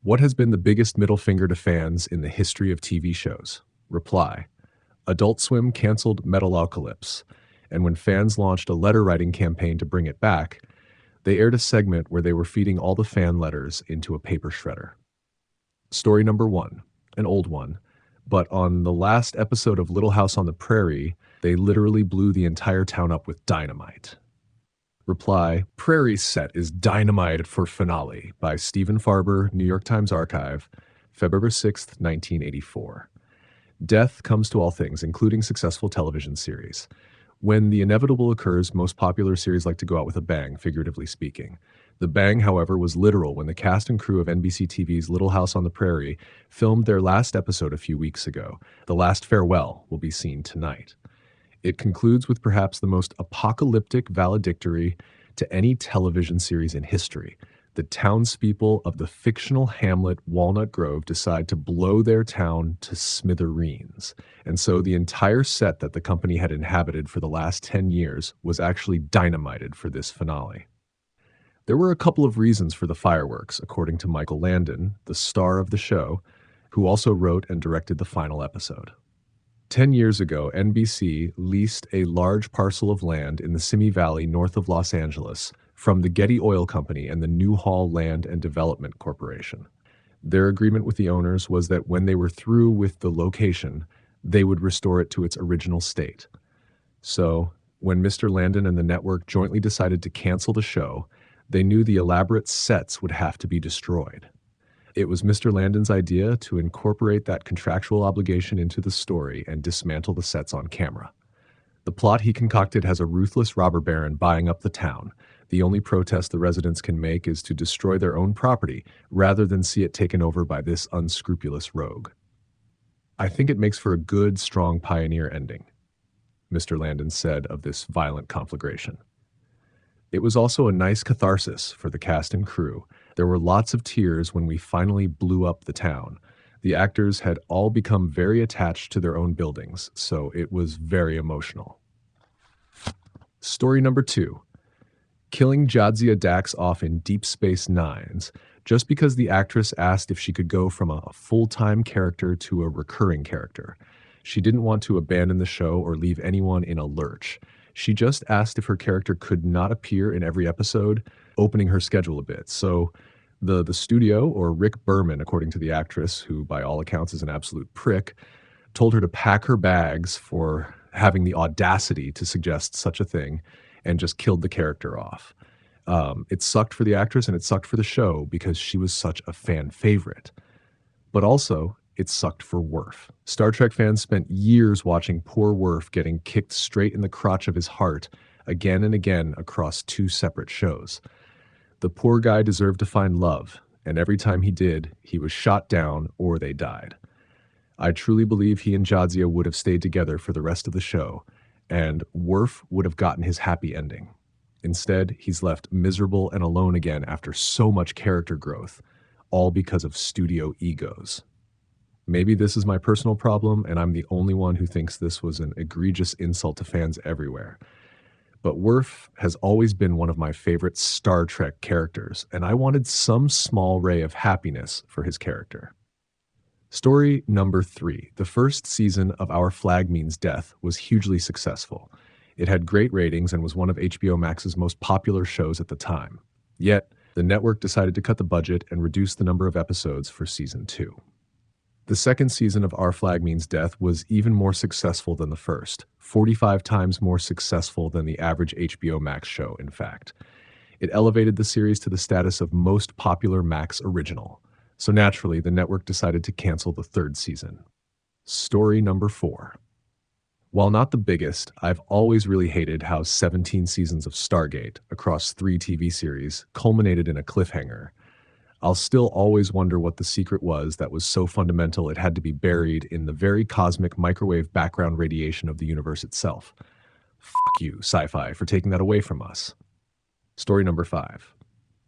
What has been the biggest middle finger to fans in the history of TV shows? Reply: Adult Swim canceled Metalocalypse, and when fans launched a letter writing campaign to bring it back, they aired a segment where they were feeding all the fan letters into a paper shredder. Story number one, an old one, but on the last episode of Little House on the Prairie, they literally blew the entire town up with dynamite. Reply: Prairie Set is Dynamite for Finale by Stephen Farber, New York Times Archive, February 6th, 1984. Death comes to all things, including successful television series. When the inevitable occurs, most popular series like to go out with a bang, figuratively speaking. The bang, however, was literal when the cast and crew of NBC TV's Little House on the Prairie filmed their last episode a few weeks ago. The last farewell will be seen tonight. It concludes with perhaps the most apocalyptic valedictory to any television series in history. The townspeople of the fictional hamlet Walnut Grove decide to blow their town to smithereens. And so the entire set that the company had inhabited for the last 10 years was actually dynamited for this finale. There were a couple of reasons for the fireworks, according to Michael Landon, the star of the show, who also wrote and directed the final episode. 10 years ago, NBC leased a large parcel of land in the Simi Valley north of Los Angeles from the Getty Oil Company and the Newhall Land and Development Corporation. Their agreement with the owners was that when they were through with the location, they would restore it to its original state. So, when Mr. Landon and the network jointly decided to cancel the show, they knew the elaborate sets would have to be destroyed. It was Mr. Landon's idea to incorporate that contractual obligation into the story and dismantle the sets on camera. The plot he concocted has a ruthless robber baron buying up the town. The only protest the residents can make is to destroy their own property rather than see it taken over by this unscrupulous rogue. I think it makes for a good, strong pioneer ending, Mr. Landon said of this violent conflagration. It was also a nice catharsis for the cast and crew. There were lots of tears when we finally blew up the town. The actors had all become very attached to their own buildings, so it was very emotional. Story number two, killing Jadzia Dax off in Deep Space Nine's just because the actress asked if she could go from a full-time character to a recurring character. She didn't want to abandon the show or leave anyone in a lurch. She just asked if her character could not appear in every episode, opening her schedule a bit. So the studio, or Rick Berman, according to the actress, who by all accounts is an absolute prick, told her to pack her bags for having the audacity to suggest such a thing and just killed the character off. It sucked for the actress and it sucked for the show because she was such a fan favorite. But also, it sucked for Worf. Star Trek fans spent years watching poor Worf getting kicked straight in the crotch of his heart again and again across two separate shows. The poor guy deserved to find love, and every time he did, he was shot down or they died. I truly believe he and Jadzia would have stayed together for the rest of the show, and Worf would have gotten his happy ending. Instead, he's left miserable and alone again after so much character growth, all because of studio egos. Maybe this is my personal problem, and I'm the only one who thinks this was an egregious insult to fans everywhere. But Worf has always been one of my favorite Star Trek characters, and I wanted some small ray of happiness for his character. Story number 3. The first season of Our Flag Means Death was hugely successful. It had great ratings and was one of HBO Max's most popular shows at the time. Yet, the network decided to cut the budget and reduce the number of episodes for season 2. The second season of Our Flag Means Death was even more successful than the first, 45 times more successful than the average HBO Max show, in fact. It elevated the series to the status of most popular Max original. So naturally, the network decided to cancel the third season. Story number 4. While not the biggest, I've always really hated how 17 seasons of Stargate, across 3 TV series, culminated in a cliffhanger. I'll still always wonder what the secret was that was so fundamental it had to be buried in the very cosmic microwave background radiation of the universe itself. Fuck you, sci-fi, for taking that away from us. Story number 5.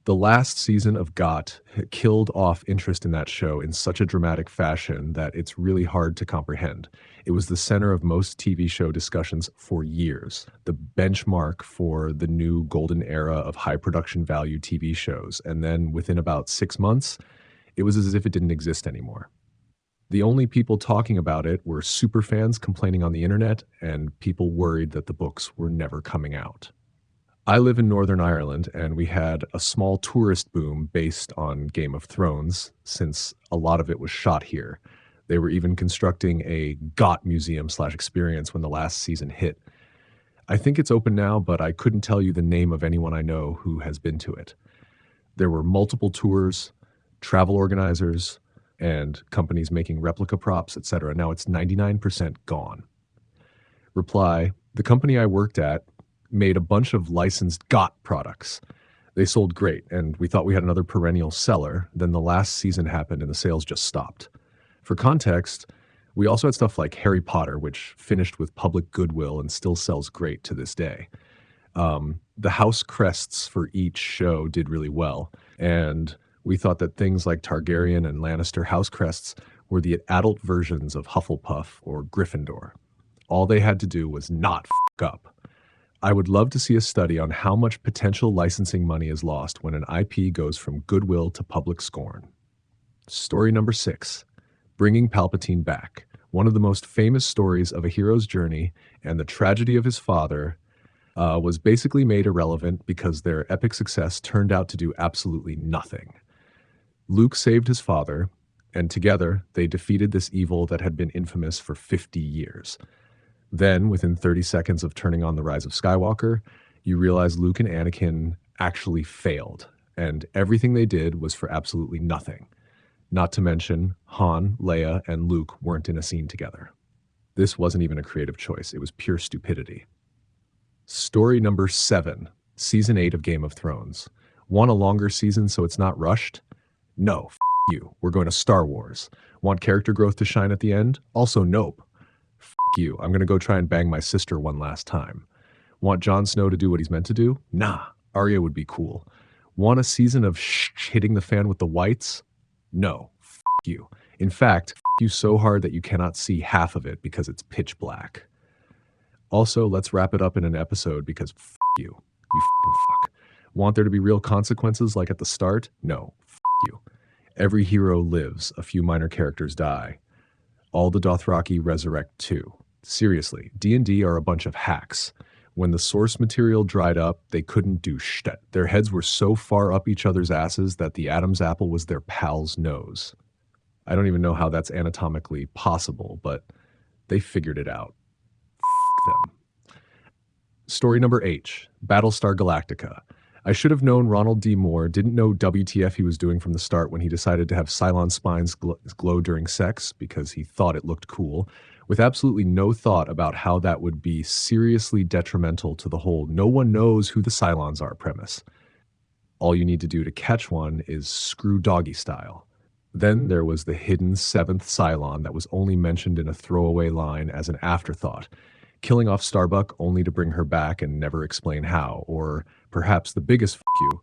The last season of GOT killed off interest in that show in such a dramatic fashion that it's really hard to comprehend. It was the center of most TV show discussions for years, the benchmark for the new golden era of high production value TV shows. And then within about 6 months, It was as if it didn't exist anymore. The only people talking about it were superfans complaining on the internet and people worried that the books were never coming out. I live in Northern Ireland, and we had a small tourist boom based on Game of Thrones, since a lot of it was shot here. They were even constructing a GOT museum slash experience when the last season hit. I think it's open now, but I couldn't tell you the name of anyone I know who has been to it. There were multiple tours, travel organizers, and companies making replica props, etc. Now it's 99% gone. Reply: the company I worked at made a bunch of licensed GOT products. They sold great, and we thought we had another perennial seller. Then the last season happened and the sales just stopped. For context, we also had stuff like Harry Potter, which finished with public goodwill and still sells great to this day. The house crests for each show did really well, and we thought that things like Targaryen and Lannister house crests were the adult versions of Hufflepuff or Gryffindor. All they had to do was not f up. I would love to see a study on how much potential licensing money is lost when an IP goes from goodwill to public scorn. Story number 6, Bringing Palpatine Back. One of the most famous stories of a hero's journey and the tragedy of his father was basically made irrelevant because their epic success turned out to do absolutely nothing. Luke saved his father, and together they defeated this evil that had been infamous for 50 years. Then, within 30 seconds of turning on The Rise of Skywalker, you realize Luke and Anakin actually failed, and everything they did was for absolutely nothing. Not to mention, Han, Leia, and Luke weren't in a scene together. This wasn't even a creative choice, it was pure stupidity. Story number 7, Season 8 of Game of Thrones. Want a longer season so it's not rushed? No, you. We're going to Star Wars. Want character growth to shine at the end? Also, nope. You. I'm going to go try and bang my sister one last time. Want Jon Snow to do what he's meant to do? Nah, Arya would be cool. Want a season of hitting the fan with the whites? No, you. In fact, you so hard that you cannot see half of it because it's pitch black. Also, let's wrap it up in an episode because you. You fuck. Want there to be real consequences like at the start? No, you. Every hero lives, a few minor characters die. All the Dothraki resurrect too. Seriously, D&D are a bunch of hacks. When the source material dried up, they couldn't do shit. Their heads were so far up each other's asses that the Adam's apple was their pal's nose. I don't even know how that's anatomically possible, but they figured it out. F them. Story number 8, Battlestar Galactica. I should have known Ronald D. Moore didn't know WTF he was doing from the start when he decided to have Cylon spines glow during sex because he thought it looked cool, with absolutely no thought about how that would be seriously detrimental to the whole no one knows who the Cylons are premise. All you need to do to catch one is screw doggy style. Then there was the hidden 7th Cylon that was only mentioned in a throwaway line as an afterthought, killing off Starbuck only to bring her back and never explain how, or perhaps the biggest you,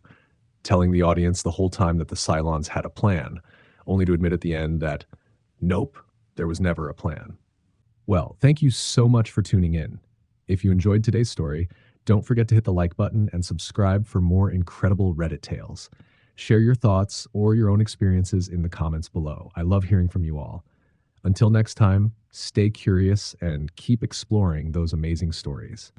telling the audience the whole time that the Cylons had a plan, only to admit at the end that, nope, there was never a plan. Well, thank you so much for tuning in. If you enjoyed today's story, don't forget to hit the like button and subscribe for more incredible Reddit tales. Share your thoughts or your own experiences in the comments below. I love hearing from you all. Until next time, stay curious and keep exploring those amazing stories.